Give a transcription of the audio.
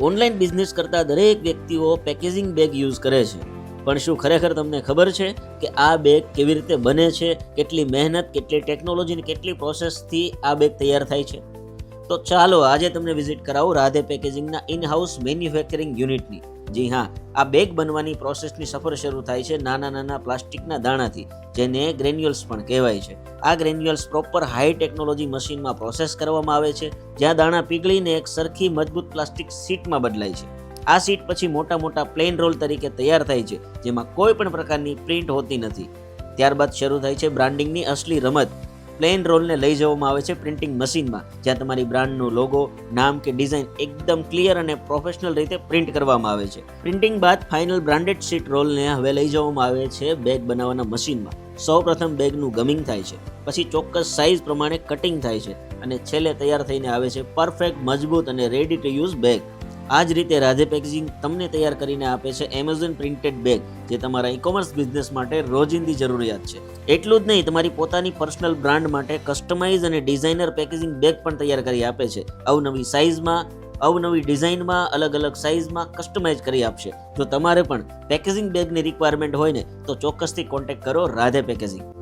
Online business કરતા દરેક વ્યક્તિઓ પેકેજિંગ બેગ યુઝ કરે છે, પણ શું ખરેખર તમને ખબર છે કે આ બેગ કેવી રીતે બને છે, કેટલી મહેનત, કેટલી ટેકનોલોજી અને કેટલી પ્રોસેસથી આ બેગ તૈયાર થાય છે? તો ચાલો આજે તમને વિઝિટ કરાવું રાધે પેકેજિંગના ઇન હાઉસ મેન્યુફેક્ચરિંગ યુનિટની. જી હા, આ બેગ બનવાની પ્રોસેસની સફર શરૂ થાય છે નાના નાના પ્લાસ્ટિકના દાણાથી, જેને ગ્રેન્યુઅલ્સ પણ કહેવાય છે. આ ગ્રેન્યુઅલ્સ પ્રોપર હાઈ ટેકનોલોજી મશીનમાં પ્રોસેસ કરવામાં આવે છે, જ્યાં દાણા પીગળીને એક સરખી મજબૂત પ્લાસ્ટિક શીટમાં બદલાય છે. આ શીટ પછી મોટા મોટા પ્લેન રોલ તરીકે તૈયાર થાય છે, જેમાં કોઈ પણ પ્રકારની પ્રિન્ટ હોતી નથી. ત્યારબાદ શરૂ થાય છે બ્રાન્ડિંગની અસલી રમત. પ્લેન રોલને લઈ જવામાં આવે છે પ્રિન્ટિંગ મશીનમાં, જ્યાં તમારી બ્રાન્ડનું લોગો, નામ કે ડિઝાઇન એકદમ ક્લિયર અને પ્રોફેશનલ રીતે પ્રિન્ટ કરવામાં આવે છે. પ્રિન્ટિંગ બાદ ફાઇનલ બ્રાન્ડેડ શીટ રોલને હવે લઈ જવામાં આવે છે બેગ બનાવવાના મશીનમાં. સૌપ્રથમ બેગનું ગમિંગ થાય છે, પછી ચોક્કસ સાઇઝ પ્રમાણે કટિંગ થાય છે અને છેલ્લે તૈયાર થઈને આવે છે પરફેક્ટ, મજબૂત અને રેડી ટુ યુઝ બેગ. આ જ રીતે રાધે પેકેજિંગ તમને તૈયાર કરીને આપે છે એમેઝોન પ્રિન્ટેડ બેગ, જે તમારા ઈ-કોમર્સ બિઝનેસ માટે રોજિંદી જરૂરિયાત છે. એટલું જ નહીં, તમારી પોતાની પર્સનલ બ્રાન્ડ માટે કસ્ટમાઇઝ અને ડિઝાઇનર પેકેજિંગ બેગ પણ તૈયાર કરી આપે છે. અવનવી સાઇઝમાં, અવનવી ડિઝાઇનમાં, અલગ અલગ સાઇઝમાં કસ્ટમાઇઝ કરી આપશે. જો તમારે પણ પેકેજિંગ બેગની રિક્વાયરમેન્ટ હોય ને, તો ચોક્કસથી કોન્ટેક્ટ કરો રાધે પેકેજિંગ.